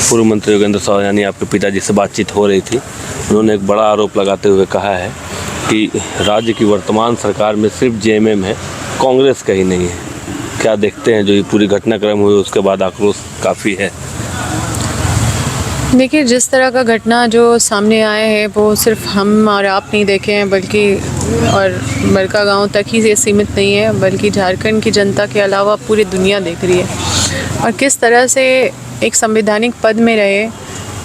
पूर्व मंत्री योगेंद्र साहु यानी आपके पिताजी से बातचीत हो रही थी। उन्होंने एक बड़ा आरोप लगाते हुए कहा है कि राज्य की वर्तमान सरकार में सिर्फ जेएमएम है, कांग्रेस कहीं नहीं है। क्या देखते हैं, जो ये पूरी घटनाक्रम हुई उसके बाद आक्रोश काफ़ी है। देखिए, जिस तरह का घटना जो सामने आए हैं वो सिर्फ हम और आप नहीं देखे हैं, बल्कि और बड़का गांव तक ही ये सीमित नहीं है, बल्कि झारखंड की जनता के अलावा पूरी दुनिया देख रही है। और किस तरह से एक संवैधानिक पद में रहे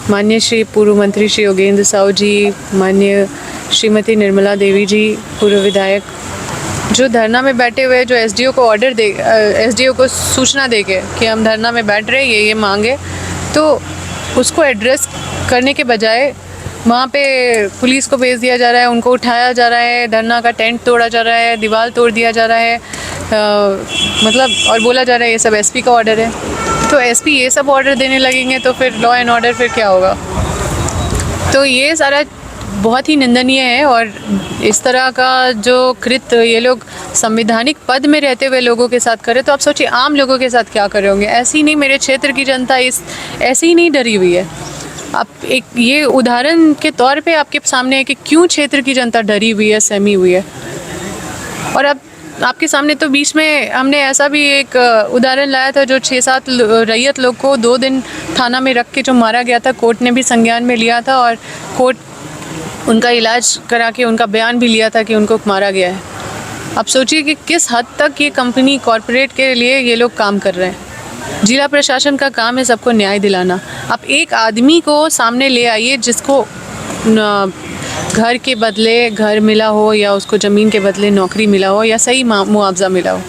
माननीय श्री पूर्व मंत्री श्री योगेंद्र साहु जी, माननीय श्रीमती निर्मला देवी जी, पूर्व विधायक, जो धरना में बैठे हुए, जो एसडीओ को एसडीओ को सूचना दे के कि हम धरना में बैठ रहे, ये मांगे, तो उसको एड्रेस करने के बजाय वहाँ पे पुलिस को भेज दिया जा रहा है, उनको उठाया जा रहा है, धरना का टेंट तोड़ा जा रहा है, दीवार तोड़ दिया जा रहा है, मतलब और बोला जा रहा है ये सब एसपी का ऑर्डर है। तो एसपी ये सब ऑर्डर देने लगेंगे तो फिर लॉ एंड ऑर्डर फिर क्या होगा। तो ये सारा बहुत ही निंदनीय है। और इस तरह का जो कृत्य ये लोग संवैधानिक पद में रहते हुए लोगों के साथ करें, तो आप सोचिए आम लोगों के साथ क्या कर रहे होंगे। ऐसे ही नहीं, मेरे क्षेत्र की जनता ऐसे ही नहीं डरी हुई है। आप एक ये उदाहरण के तौर पे आपके सामने है कि क्यों क्षेत्र की जनता डरी हुई है, सहमी हुई है। और अब आपके सामने तो बीच में हमने ऐसा भी एक उदाहरण लाया था, जो 6-7 रैयत लोग को 2 दिन थाना में रख के जो मारा गया था, कोर्ट ने भी संज्ञान में लिया था और कोर्ट उनका इलाज करा के उनका बयान भी लिया था कि उनको मारा गया है। अब सोचिए कि किस हद तक ये कंपनी कॉरपोरेट के लिए ये लोग काम कर रहे हैं। जिला प्रशासन का काम है सबको न्याय दिलाना। आप एक आदमी को सामने ले आइए जिसको घर के बदले घर मिला हो, या उसको ज़मीन के बदले नौकरी मिला हो, या सही मुआवजा मिला हो।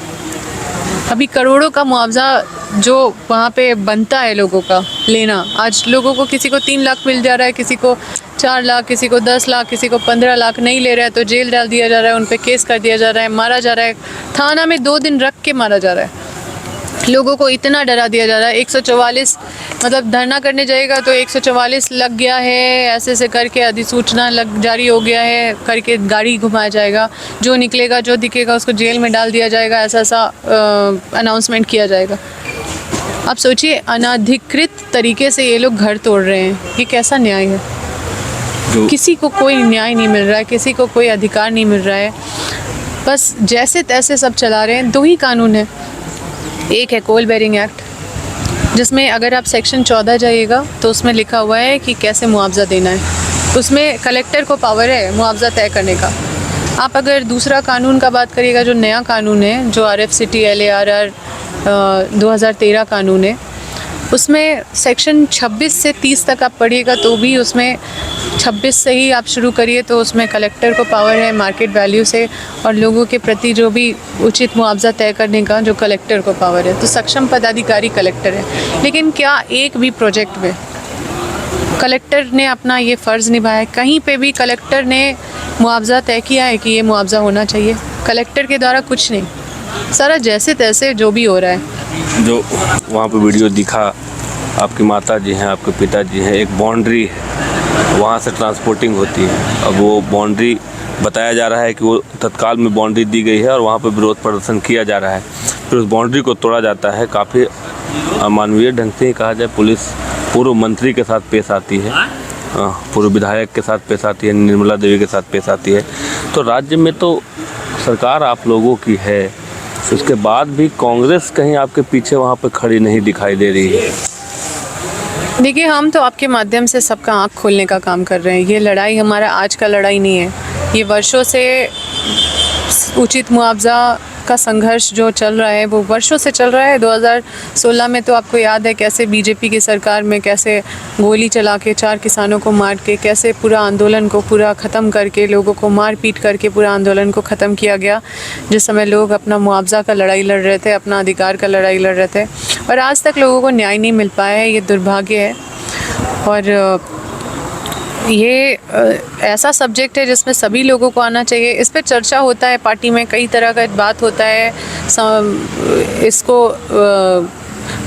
अभी करोड़ों का मुआवजा जो वहाँ पे बनता है लोगों का लेना, आज लोगों को किसी को 3 लाख मिल जा रहा है, किसी को 4 लाख, किसी को 10 लाख, किसी को 15 लाख नहीं ले रहा है तो जेल डाल दिया जा रहा है, उन पे केस कर दिया जा रहा है, मारा जा रहा है, थाना में 2 दिन रख के मारा जा रहा है। लोगों को इतना डरा दिया जा रहा है। 144 मतलब धरना करने जाएगा तो 144 लग गया है, ऐसे करके अधिसूचना जारी हो गया है करके गाड़ी घुमाया जाएगा, जो निकलेगा जो दिखेगा उसको जेल में डाल दिया जाएगा, ऐसा अनाउंसमेंट किया जाएगा। अब सोचिए, अनधिकृत तरीके से ये लोग घर तोड़ रहे हैं, ये कैसा न्याय है। किसी को कोई न्याय नहीं मिल रहा है, किसी को कोई अधिकार नहीं मिल रहा है, बस जैसे तैसे सब चला रहे हैं। 2 ही कानून है, एक है कोल बेरिंग एक्ट, जिसमें अगर आप सेक्शन 14 जाइएगा तो उसमें लिखा हुआ है कि कैसे मुआवजा देना है। उसमें कलेक्टर को पावर है मुआवजा तय करने का। आप अगर दूसरा कानून का बात करिएगा, जो नया कानून है, जो RFCT LARR 2013 कानून है, उसमें सेक्शन 26 से 30 तक आप पढ़िएगा तो भी उसमें 26 से ही आप शुरू करिए तो उसमें कलेक्टर को पावर है मार्केट वैल्यू से, और लोगों के प्रति जो भी उचित मुआवजा तय करने का जो कलेक्टर को पावर है। तो सक्षम पदाधिकारी कलेक्टर है। लेकिन क्या एक भी प्रोजेक्ट में कलेक्टर ने अपना ये फ़र्ज़ निभाया? कहीं पे भी कलेक्टर ने मुआवजा तय किया है कि ये मुआवजा होना चाहिए? कलेक्टर के द्वारा कुछ नहीं, सारा जैसे तैसे जो भी हो रहा है। जो वहाँ पे वीडियो दिखा, आपकी माता जी हैं, आपके पिताजी हैं, एक बाउंड्री है, वहाँ से ट्रांसपोर्टिंग होती है। अब वो बाउंड्री बताया जा रहा है कि वो तत्काल में बाउंड्री दी गई है और वहाँ पे विरोध प्रदर्शन किया जा रहा है, फिर उस बाउंड्री को तोड़ा जाता है। काफ़ी अमानवीय ढंग से ही कहा जाए, पुलिस पूर्व मंत्री के साथ पेश आती है, पूर्व विधायक के साथ पेश आती है, निर्मला देवी के साथ पेश आती है। तो राज्य में तो सरकार आप लोगों की है, उसके बाद भी कांग्रेस कहीं आपके पीछे वहाँ पे खड़ी नहीं दिखाई दे रही है। देखिए, हम तो आपके माध्यम से सबका आँख खोलने का काम कर रहे हैं। ये लड़ाई हमारा आज का लड़ाई नहीं है, ये वर्षों से उचित मुआवजा का संघर्ष जो चल रहा है वो वर्षों से चल रहा है। 2016 में तो आपको याद है कैसे बीजेपी की सरकार में कैसे गोली चला के 4 किसानों को मार के कैसे पूरा आंदोलन को पूरा ख़त्म करके लोगों को मार पीट करके पूरा आंदोलन को ख़त्म किया गया, जिस समय लोग अपना मुआवजा का लड़ाई लड़ रहे थे, अपना अधिकार का लड़ाई लड़ रहे थे, और आज तक लोगों को न्याय नहीं मिल पाया है। ये दुर्भाग्य है। और ये ऐसा सब्जेक्ट है जिसमें सभी लोगों को आना चाहिए। इस पर चर्चा होता है, पार्टी में कई तरह का बात होता है, इसको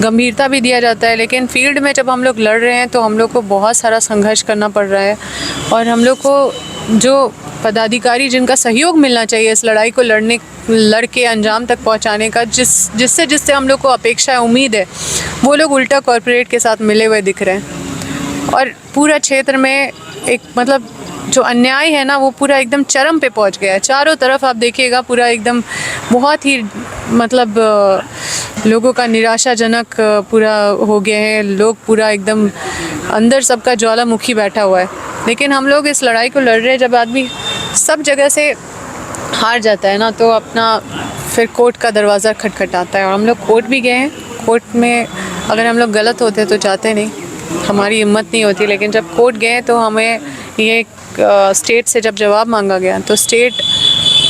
गंभीरता भी दिया जाता है, लेकिन फील्ड में जब हम लोग लड़ रहे हैं तो हम लोग को बहुत सारा संघर्ष करना पड़ रहा है। और हम लोग को जो पदाधिकारी जिनका सहयोग मिलना चाहिए इस लड़ाई को लड़ के अंजाम तक पहुंचाने का, जिससे हम लोग को अपेक्षा है, उम्मीद है, वो लोग उल्टा कॉरपोरेट के साथ मिले हुए दिख रहे हैं। और पूरा क्षेत्र में एक मतलब जो अन्याय है ना वो पूरा एकदम चरम पे पहुंच गया है। चारों तरफ आप देखिएगा पूरा एकदम बहुत ही मतलब लोगों का निराशाजनक पूरा हो गया है। लोग पूरा एकदम अंदर सबका ज्वालामुखी बैठा हुआ है। लेकिन हम लोग इस लड़ाई को लड़ रहे हैं। जब आदमी सब जगह से हार जाता है ना तो अपना फिर कोर्ट का दरवाज़ा खटखटाता है। और हम लोग कोर्ट भी गए हैं। कोर्ट में अगर हम लोग गलत होते तो जाते नहीं, हमारी हिम्मत नहीं होती। लेकिन जब कोर्ट गए तो हमें ये स्टेट से जब जवाब मांगा गया तो स्टेट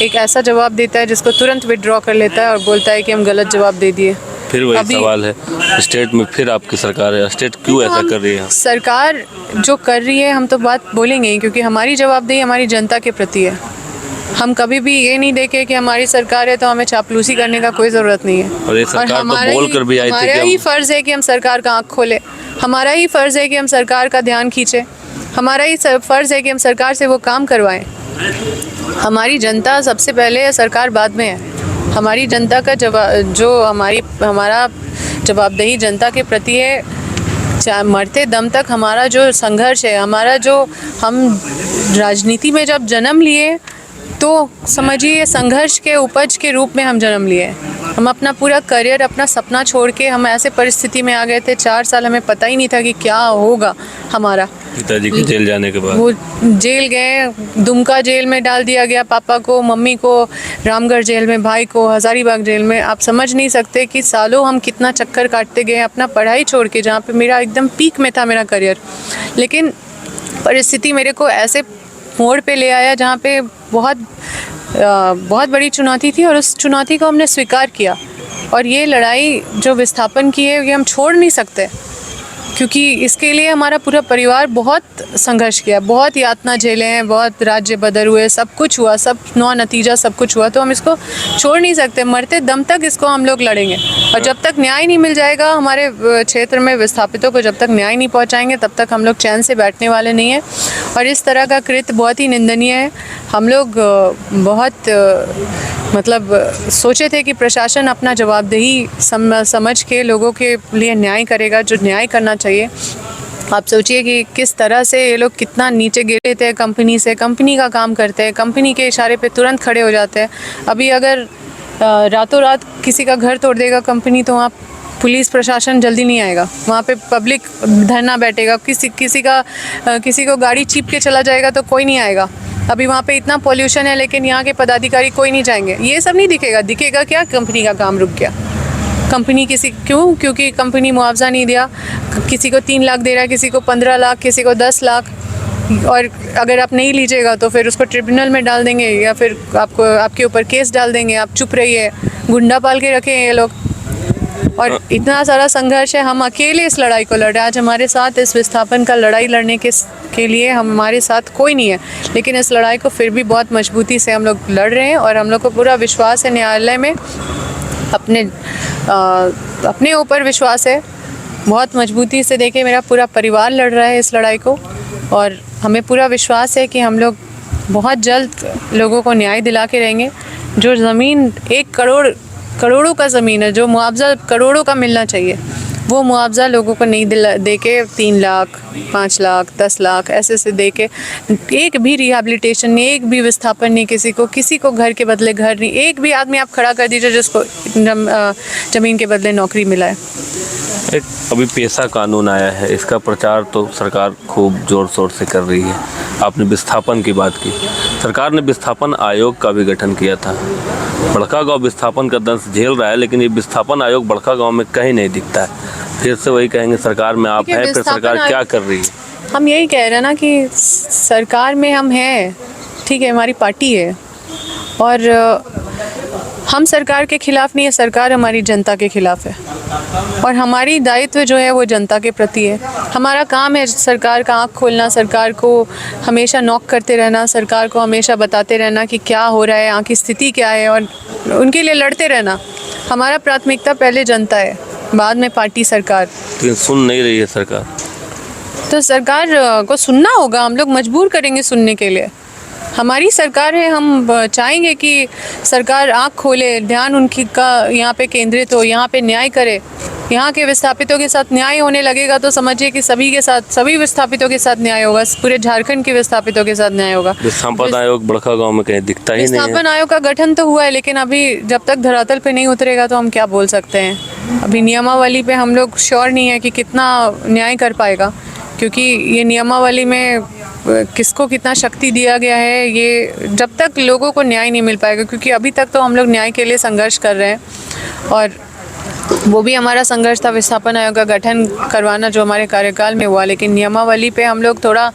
एक ऐसा जवाब देता है जिसको तुरंत विड्रॉ कर लेता है और बोलता है कि हम गलत जवाब दे दिए। फिर वही सवाल है, स्टेट में फिर आपकी सरकार है, स्टेट क्यों ऐसा कर रही है? सरकार जो कर रही है हम तो बात बोलेंगे ही, क्योंकि हमारी जवाबदेही हमारी जनता के प्रति है। हम कभी भी ये नहीं देखे कि हमारी सरकार है तो हमें चापलूसी करने का कोई ज़रूरत नहीं है। और ये सरकार तो बोल कर भी आई थी कि हमारा ही फ़र्ज़ है कि हम सरकार का आँख खोले, हमारा ही फ़र्ज़ है कि हम सरकार का ध्यान खींचे, हमारा ही फ़र्ज़ है कि हम सरकार से वो काम करवाएं। हमारी जनता सबसे पहले है, सरकार बाद में है। हमारी जनता का हमारा जवाबदेही जनता के प्रति है। मरते दम तक हमारा जो संघर्ष है, हमारा जो हम राजनीति में जब जन्म लिए तो समझिए संघर्ष के उपज के रूप में हम जन्म लिए। हम अपना पूरा करियर, अपना सपना छोड़ के हम ऐसे परिस्थिति में आ गए थे। 4 साल हमें पता ही नहीं था कि क्या होगा हमारा। पिताजी के जेल जाने के बाद वो जेल गए, दुमका जेल में डाल दिया गया पापा को, मम्मी को रामगढ़ जेल में, भाई को हज़ारीबाग जेल में। आप समझ नहीं सकते कि सालों हम कितना चक्कर काटते गए अपना पढ़ाई छोड़ के, जहाँ पे मेरा एकदम पीक में था मेरा करियर। लेकिन परिस्थिति मेरे को ऐसे मोड़ पे ले आया जहाँ पे बहुत बड़ी चुनौती थी और उस चुनौती को हमने स्वीकार किया। और ये लड़ाई जो विस्थापन की है ये हम छोड़ नहीं सकते, क्योंकि इसके लिए हमारा पूरा परिवार बहुत संघर्ष किया, बहुत यातना झेले हैं, बहुत राज्य बदल हुए, सब कुछ हुआ, सब नतीजा सब कुछ हुआ। तो हम इसको छोड़ नहीं सकते, मरते दम तक इसको हम लोग लड़ेंगे। और जब तक न्याय नहीं मिल जाएगा हमारे क्षेत्र में विस्थापितों को, जब तक न्याय नहीं पहुंचाएंगे तब तक हम लोग चैन से बैठने वाले नहीं हैं। और इस तरह का कृत्य बहुत ही निंदनीय है। हम लोग बहुत मतलब सोचे थे कि प्रशासन अपना जवाबदेही समझ के लोगों के लिए न्याय करेगा, जो न्याय करना चाहिए। आप सोचिए कि किस तरह से ये लोग कितना नीचे गिरे थे कंपनी से, कंपनी का काम करते हैं, कंपनी के इशारे पे तुरंत खड़े हो जाते हैं। अभी अगर रातों रात किसी का घर तोड़ देगा कंपनी तो वहाँ पुलिस प्रशासन जल्दी नहीं आएगा, वहाँ पे पब्लिक धरना बैठेगा। किसी को गाड़ी चीप के चला जाएगा तो कोई नहीं आएगा। अभी वहाँ पे इतना पॉल्यूशन है लेकिन यहाँ के पदाधिकारी कोई नहीं जाएंगे। ये सब नहीं दिखेगा, दिखेगा क्या? कंपनी का काम रुक गया। कंपनी क्योंकि कंपनी मुआवजा नहीं दिया। किसी को 3 लाख दे रहा है, किसी को 15 लाख, किसी को 10 लाख। और अगर आप नहीं लीजिएगा तो फिर उसको ट्रिब्यूनल में डाल देंगे या फिर आपके ऊपर केस डाल देंगे। आप चुप रहिए, गुंडा पाल के रखे हैं ये लोग। और इतना सारा संघर्ष है, हम अकेले इस लड़ाई को लड़ रहे हैं। आज हमारे साथ इस विस्थापन का लड़ाई लड़ने के लिए हमारे साथ कोई नहीं है, लेकिन इस लड़ाई को फिर भी बहुत मजबूती से हम लोग लड़ रहे हैं। और हम लोग को पूरा विश्वास है, न्यायालय में अपने ऊपर विश्वास है। बहुत मजबूती से देखिए मेरा पूरा परिवार लड़ रहा है इस लड़ाई को। और हमें पूरा विश्वास है कि हम लोग बहुत जल्द लोगों को न्याय दिला के रहेंगे। जो ज़मीन 1 करोड़ों का ज़मीन है, जो मुआवजा करोड़ों का मिलना चाहिए, वो मुआवजा लोगों को नहीं दे के 3 लाख, 5 लाख, 10 लाख ऐसे दे के एक भी रिहैबिलिटेशन नहीं, एक भी विस्थापन नहीं, किसी को घर के बदले घर नहीं। एक भी आदमी आप खड़ा कर दीजिए जिसको ज़मीन के बदले नौकरी मिला है। एक अभी पेशा कानून आया है, इसका प्रचार तो सरकार खूब ज़ोर शोर से कर रही है। आपने विस्थापन की बात की, सरकार ने विस्थापन आयोग का भी गठन किया था। बड़कागांव विस्थापन का दंश झेल रहा है, लेकिन ये विस्थापन आयोग बड़कागांव में कहीं नहीं दिखता है। फिर से वही कहेंगे सरकार में आप हैं, फिर सरकार क्या कर रही है? हम यही कह रहे हैं ना कि सरकार में हम हैं, ठीक है, हमारी पार्टी है और हम सरकार के खिलाफ नहीं है, सरकार हमारी जनता के खिलाफ है। और हमारी दायित्व जो है वो जनता के प्रति है। हमारा काम है सरकार का आँख खोलना, सरकार को हमेशा नॉक करते रहना, सरकार को हमेशा बताते रहना कि क्या हो रहा है, यहाँ की स्थिति क्या है, और उनके लिए लड़ते रहना। हमारा प्राथमिकता पहले जनता है, बाद में पार्टी सरकार। लेकिन सुन नहीं रही है सरकार। तो सरकार को सुनना होगा, हम लोग मजबूर करेंगे सुनने के लिए। हमारी सरकार है, हम चाहेंगे कि सरकार आँख खोले, ध्यान उनकी का यहाँ पे केंद्रित हो, यहाँ पे न्याय करे। यहाँ के विस्थापितों के साथ न्याय होने लगेगा तो समझिए कि सभी के साथ, सभी विस्थापितों के साथ न्याय होगा, पूरे झारखंड के विस्थापितों के साथ न्याय होगा। विस्थापन आयोग बड़का गांव में कहीं दिखता ही नहीं है। विस्थापन आयोग का गठन तो हुआ है, लेकिन अभी जब तक धरातल पे नहीं उतरेगा तो हम क्या बोल सकते हैं। अभी नियमावली पे हम लोग श्योर नहीं है कि कितना न्याय कर पाएगा, क्योंकि ये नियमावली में किसको कितना शक्ति दिया गया है, ये जब तक लोगों को न्याय नहीं मिल पाएगा। क्योंकि अभी तक तो हम लोग न्याय के लिए संघर्ष कर रहे हैं, और वो भी हमारा संघर्ष था विस्थापन आयोग का गठन करवाना जो हमारे कार्यकाल में हुआ। लेकिन नियमावली पे हम लोग थोड़ा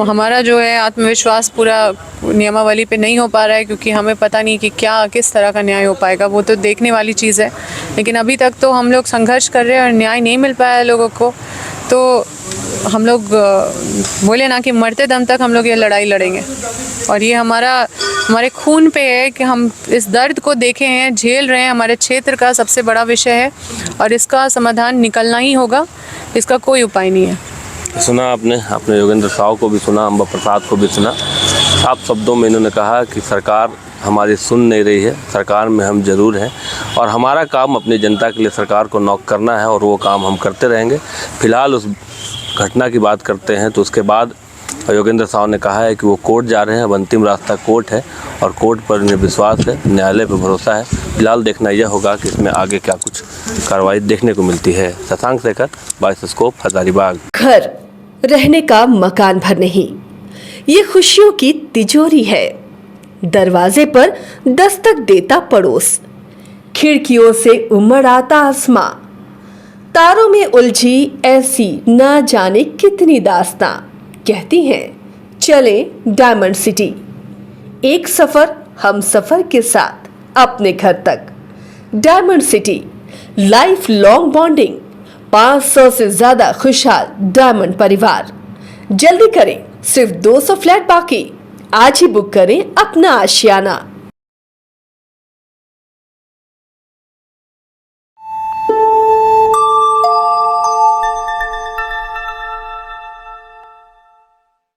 हमारा जो है आत्मविश्वास पूरा नियमावली पे नहीं हो पा रहा है, क्योंकि हमें पता नहीं कि क्या किस तरह का न्याय हो पाएगा। वो तो देखने वाली चीज़ है, लेकिन अभी तक तो हम लोग संघर्ष कर रहे हैं और न्याय नहीं मिल पाया है लोगों को। तो हम लोग बोले ना कि मरते दम तक हम लोग ये लड़ाई लड़ेंगे, और ये हमारे खून पे है कि हम इस दर्द को देखे हैं, झेल रहे हैं। हमारे क्षेत्र का सबसे बड़ा विषय है और इसका समाधान निकलना ही होगा, इसका कोई उपाय नहीं है। सुना आपने योगेंद्र साहु को भी सुना, अम्बा प्रसाद को भी सुना। साफ शब्दों में इन्होंने कहा कि सरकार हमारी सुन नहीं रही है, सरकार में हम ज़रूर हैं और हमारा काम अपनी जनता के लिए सरकार को नॉक करना है, और वो काम हम करते रहेंगे। फिलहाल उस घटना की बात करते हैं तो उसके बाद योगेंद्र साहु ने कहा है कि वो कोर्ट जा रहे हैं, अब अंतिम रास्ता कोर्ट है और कोर्ट पर उन्हें विश्वास है, न्यायालय पर भरोसा है। फिलहाल देखना यह होगा कि इसमें आगे क्या कुछ कार्रवाई देखने को मिलती है। शशांक शेखर, बाइस्कोप, हजारीबाग। घर रहने का मकान भर नहीं, ये खुशियों की तिजोरी है। दरवाजे पर दस्तक देता पड़ोस, खिड़कियों से उमड़ आता आसमां, तारों में उलझी ऐसी ना जाने कितनी दास्तां। कहती हैं चले डायमंड सिटी, एक सफर हम सफर के साथ अपने घर तक। Diamond city, life long bonding, 500 से ज्यादा खुशहाल डायमंड परिवार। जल्दी करें, सिर्फ 200 फ्लैट बाकी। आज ही बुक करें अपना आशियाना।